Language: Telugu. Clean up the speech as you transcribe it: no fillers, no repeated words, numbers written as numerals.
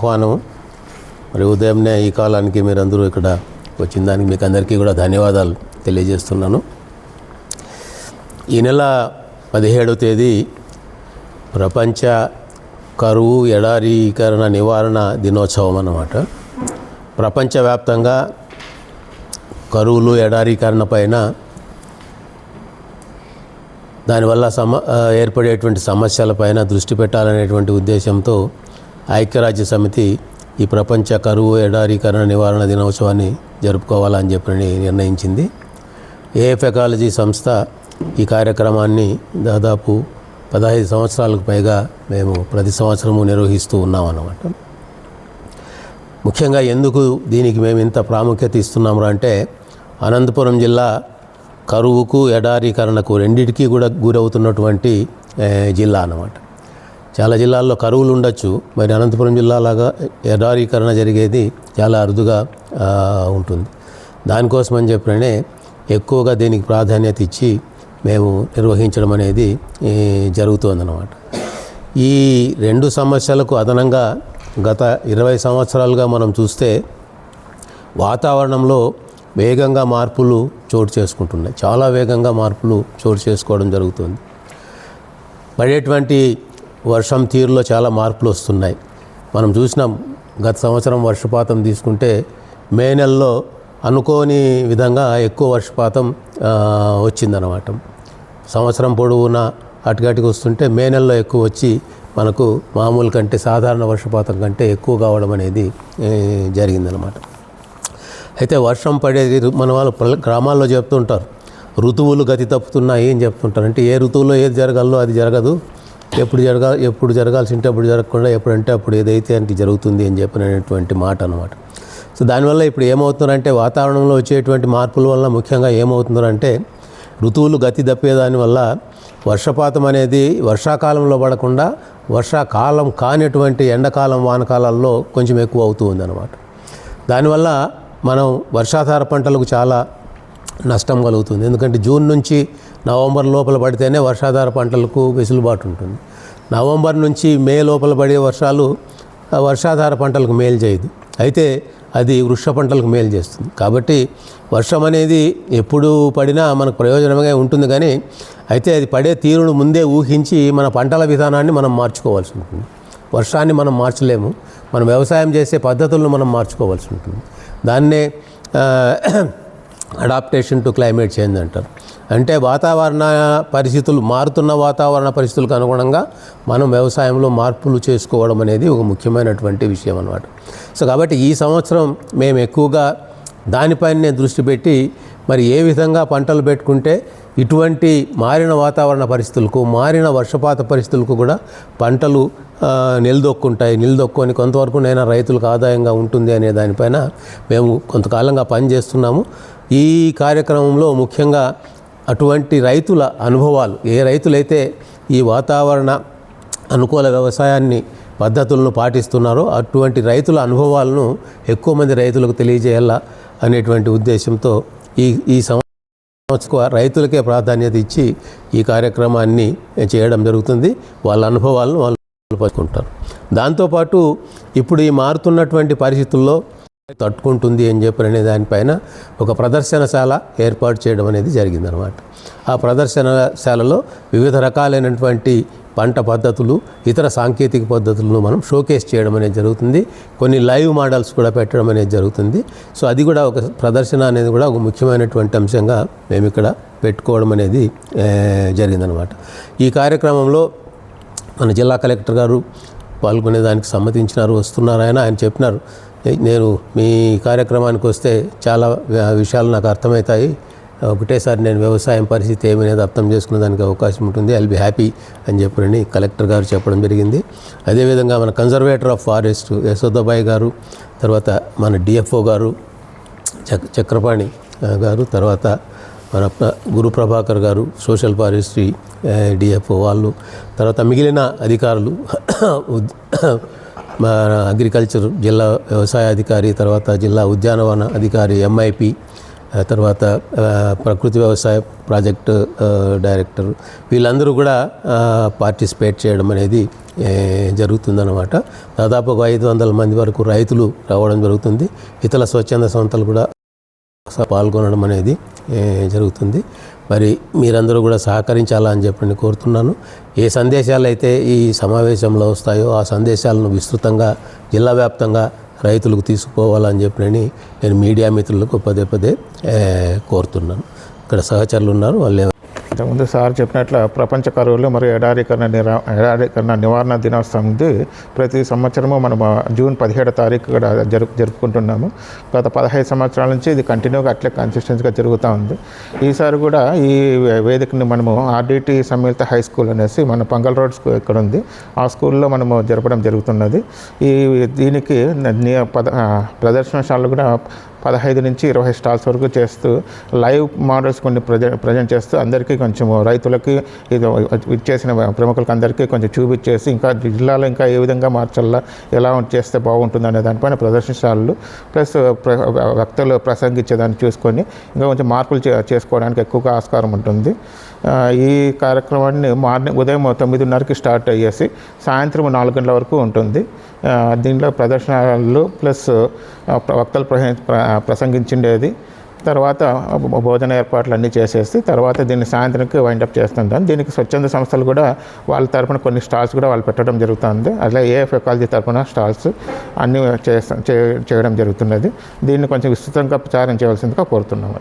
ఆహ్వానం. మరి ఉదయంనే ఈ కాలానికి మీరందరూ ఇక్కడ వచ్చిన దానికి మీకు అందరికీ కూడా ధన్యవాదాలు తెలియజేస్తున్నాను. ఈ నెల 17వ తేదీ ప్రపంచ కరువు ఎడారీకరణ నివారణ దినోత్సవం అన్నమాట. ప్రపంచవ్యాప్తంగా కరువులు ఎడారీకరణ పైన దానివల్ల ఏర్పడేటువంటి సమస్యలపైన దృష్టి పెట్టాలనేటువంటి ఉద్దేశంతో ఐక్యరాజ్య సమితి ఈ ప్రపంచ కరువు ఎడారీకరణ నివారణ దినోత్సవాన్ని జరుపుకోవాలని చెప్పి నిర్ణయించింది. ఏఎఫ్ ఎకాలజీ సంస్థ ఈ కార్యక్రమాన్ని దాదాపు 15 సంవత్సరాలకు పైగా మేము ప్రతి సంవత్సరము నిర్వహిస్తూ ఉన్నాం అన్నమాట. ముఖ్యంగా ఎందుకు దీనికి మేము ఇంత ప్రాముఖ్యత ఇస్తున్నాము అంటే, అనంతపురం జిల్లా కరువుకు ఎడారీకరణకు రెండింటికి కూడా గురవుతున్నటువంటి జిల్లా అన్నమాట. చాలా జిల్లాల్లో కరువులు ఉండొచ్చు, మరి అనంతపురం జిల్లాలాగా ఎడారీకరణ జరిగేది చాలా అరుదుగా ఉంటుంది. దానికోసమని చెప్పినే ఎక్కువగా దీనికి ప్రాధాన్యత ఇచ్చి మేము నిర్వహించడం అనేది జరుగుతుందన్నమాట. ఈ రెండు సమస్యలకు అదనంగా గత 20 సంవత్సరాలుగా మనం చూస్తే వాతావరణంలో వేగంగా మార్పులు చోటు చేసుకుంటున్నాయి. చాలా వేగంగా మార్పులు చోటు చేసుకోవడం జరుగుతుంది. పడేటువంటి వర్షం తీరులో చాలా మార్పులు వస్తున్నాయి. మనం చూసినాం, గత సంవత్సరం వర్షపాతం తీసుకుంటే మే నెలలో అనుకోని విధంగా ఎక్కువ వర్షపాతం వచ్చిందన్నమాట. సంవత్సరం పొడవునా అటుగటికి వస్తుంటే మే నెలలో ఎక్కువ వచ్చి మనకు మామూలు కంటే సాధారణ వర్షపాతం కంటే ఎక్కువ కావడం అనేది జరిగిందనమాట. అయితే వర్షం పడేది మన వాళ్ళు గ్రామాల్లో చెప్తుంటారు, ఋతువులు గతి తప్పుతున్నాయి అని చెప్తుంటారు. అంటే ఏ ఋతువులో ఏది జరగాలో అది జరగదు, ఎప్పుడు జరగాల్సి ఉంటే అప్పుడు జరగకుండా ఎప్పుడంటే అప్పుడు ఏదైతే అంటే జరుగుతుంది అని చెప్పినటువంటి మాట అనమాట. సో దానివల్ల ఇప్పుడు ఏమవుతుందంటే, వాతావరణంలో వచ్చేటువంటి మార్పుల వల్ల ముఖ్యంగా ఏమవుతుందంటే, ఋతువులు గతి తప్పేదానివల్ల వర్షపాతం అనేది వర్షాకాలంలో పడకుండా వర్షాకాలం కానిటువంటి ఎండాకాలం వానకాలాల్లో కొంచెం ఎక్కువ అవుతూ ఉందన్నమాట. దానివల్ల మనం వర్షాధార పంటలకు చాలా నష్టం కలుగుతుంది. ఎందుకంటే జూన్ నుంచి నవంబర్ లోపల పడితేనే వర్షాధార పంటలకు వెసులుబాటు ఉంటుంది. నవంబర్ నుంచి మే లోపల పడే వర్షాలు వర్షాధార పంటలకు మేలు చేయదు, అయితే అది వృక్ష పంటలకు మేలు చేస్తుంది. కాబట్టి వర్షం అనేది ఎప్పుడు పడినా మనకు ప్రయోజనమే ఉంటుంది, కానీ అయితే అది పడే తీరును ముందే ఊహించి మన పంటల విధానాన్ని మనం మార్చుకోవాల్సి ఉంటుంది. వర్షాన్ని మనం మార్చలేము, మనం వ్యవసాయం చేసే పద్ధతులను మనం మార్చుకోవాల్సి ఉంటుంది. దాన్నే అడాప్టేషన్ టు క్లైమేట్ చేంజ్ అంటారు. అంటే వాతావరణ పరిస్థితులు, మారుతున్న వాతావరణ పరిస్థితులకు అనుగుణంగా మనం వ్యవసాయంలో మార్పులు చేసుకోవడం అనేది ఒక ముఖ్యమైనటువంటి విషయం అన్నమాట. సో కాబట్టి ఈ సంవత్సరం మేము ఎక్కువగా దానిపైనే దృష్టి పెట్టి, మరి ఏ విధంగా పంటలు పెట్టుకుంటే ఇటువంటి మారిన వాతావరణ పరిస్థితులకు, మారిన వర్షపాత పరిస్థితులకు కూడా పంటలు నిలదొక్కొని కొంతవరకు నైనా రైతులకు ఆదాయంగా ఉంటుంది అనే దానిపైన మేము కొంతకాలంగా పనిచేస్తున్నాము. ఈ కార్యక్రమంలో ముఖ్యంగా అటువంటి రైతుల అనుభవాలు, ఏ రైతులైతే ఈ వాతావరణ అనుకూల వ్యవసాయాన్ని పద్ధతులను పాటిస్తున్నారో అటువంటి రైతుల అనుభవాలను ఎక్కువ మంది రైతులకు తెలియజేయాలా అనేటువంటి ఉద్దేశంతో ఈ సంవత్సరం రైతులకే ప్రాధాన్యత ఇచ్చి ఈ కార్యక్రమాన్ని చేయడం జరుగుతుంది. వాళ్ళ అనుభవాలను వాళ్ళు పంచుకుంటారు. దాంతోపాటు ఇప్పుడు ఈ మారుతున్నటువంటి పరిస్థితుల్లో తట్టుకుంటుంది అని చెప్పిన దానిపైన ఒక ప్రదర్శనశాల ఏర్పాటు చేయడం అనేది జరిగిందనమాట. ఆ ప్రదర్శనశాలలో వివిధ రకాలైనటువంటి పంట పద్ధతులు, ఇతర సాంకేతిక పద్ధతులను మనం షోకేస్ చేయడం అనేది జరుగుతుంది. కొన్ని లైవ్ మోడల్స్ కూడా పెట్టడం అనేది జరుగుతుంది. సో అది కూడా ఒక ప్రదర్శన అనేది కూడా ఒక ముఖ్యమైనటువంటి అంశంగా మేము ఇక్కడ పెట్టుకోవడం అనేది జరిగిందనమాట. ఈ కార్యక్రమంలో మన జిల్లా కలెక్టర్ గారు పాల్గొనేదానికి సమ్మతించినారు, వస్తున్నారు. ఆయన చెప్పినారు, నేను మీ కార్యక్రమానికి వస్తే చాలా విషయాలు నాకు అర్థమవుతాయి, ఒకటేసారి నేను వ్యవసాయం పరిస్థితి ఏమనేది అర్థం చేసుకునే దానికి అవకాశం ఉంటుంది, ఐల్ బి హ్యాపీ అని చెప్పని కలెక్టర్ గారు చెప్పడం జరిగింది. అదేవిధంగా మన కన్జర్వేటర్ ఆఫ్ ఫారెస్ట్ యశోదాబాయి గారు, తర్వాత మన డిఎఫ్ఓ గారు చక్రపాణి గారు, తర్వాత మన గురు ప్రభాకర్ గారు సోషల్ ఫారెస్ట్రీ డిఎఫ్ఓ వాళ్ళు, తర్వాత మిగిలిన అధికారులు, అగ్రికల్చర్ జిల్లా వ్యవసాయ అధికారి, తర్వాత జిల్లా ఉద్యానవన అధికారి ఎంఐపి, తర్వాత ప్రకృతి వ్యవసాయ ప్రాజెక్టు డైరెక్టర్ వీళ్ళందరూ కూడా పార్టిసిపేట్ చేయడం అనేది జరుగుతుందన్నమాట. దాదాపు ఒక 500 మంది వరకు రైతులు రావడం జరుగుతుంది. ఇతర స్వచ్ఛంద సంస్థలు కూడా పాల్గొనడం అనేది జరుగుతుంది. మరి మీరందరూ కూడా సహకరించాలని చెప్పి కోరుతున్నాను. ఏ సందేశాలు అయితే ఈ సమావేశంలో వస్తాయో ఆ సందేశాలను విస్తృతంగా జిల్లా వ్యాప్తంగా రైతులకు తీసుకుపోవాలని చెప్పి నేను మీడియా మిత్రులకు పదే పదే కోరుతున్నాను. ఇక్కడ సహచరులు ఉన్నారు, వాళ్ళు ఇంతకుముందు సార్ చెప్పినట్లు ప్రపంచ కరువులు మరియు ఎడారీకరణ నివారణ దినోత్సవం ప్రతి సంవత్సరము మనం జూన్ 17వ తారీఖు కూడా జరుపుకుంటున్నాము. గత 15 సంవత్సరాల నుంచి ఇది కంటిన్యూగా అట్లే కన్సిస్టెన్సీగా జరుగుతూ ఉంది. ఈసారి కూడా ఈ వేదికని మనము ఆర్డిటి సమ్మిళిత హై స్కూల్ అనేసి మన పంగల్ రోడ్ స్కూల్ ఇక్కడ ఉంది, ఆ స్కూల్లో మనము జరపడం జరుగుతున్నది. దీనికి ప్రదర్శనశాలలు కూడా 15 నుంచి 20 స్టాల్స్ వరకు చేస్తూ లైవ్ మోడల్స్ కొన్ని ప్రజెంట్ చేస్తూ అందరికీ కొంచెం రైతులకి ఇది ఇచ్చేసిన ప్రముఖులకి అందరికీ కొంచెం చూపించేసి ఇంకా జిల్లాలో ఇంకా ఏ విధంగా మార్చాలా, ఎలా చేస్తే బాగుంటుంది అనే దానిపైన ప్రదర్శనశాలలు ప్లస్ వక్తలు ప్రసంగించేదాన్ని చూసుకొని ఇంకా కొంచెం మార్పులు చేసుకోవడానికి ఎక్కువగా ఆస్కారం ఉంటుంది. ఈ కార్యక్రమాన్ని ఉదయం 9:30కి స్టార్ట్ అయ్యేసి సాయంత్రం 4 గంటల వరకు ఉంటుంది. దీంట్లో ప్రదర్శనలు ప్లస్ వక్తలు ప్రసంగించిండేది, తర్వాత భోజన ఏర్పాట్లు అన్నీ చేసేసి తర్వాత దీన్ని సాయంత్రంకి వైండప్ చేస్తుంటాం. దీనికి స్వచ్ఛంద సంస్థలు కూడా వాళ్ళ తరపున కొన్ని స్టాల్స్ కూడా వాళ్ళు పెట్టడం జరుగుతుంది. అలా ఏఎఫ్ ఎకాలజీ తరపున స్టాల్స్ అన్నీ చేయడం జరుగుతున్నది. దీన్ని కొంచెం విస్తృతంగా ప్రచారం చేయవలసిందిగా కోరుతున్నాము.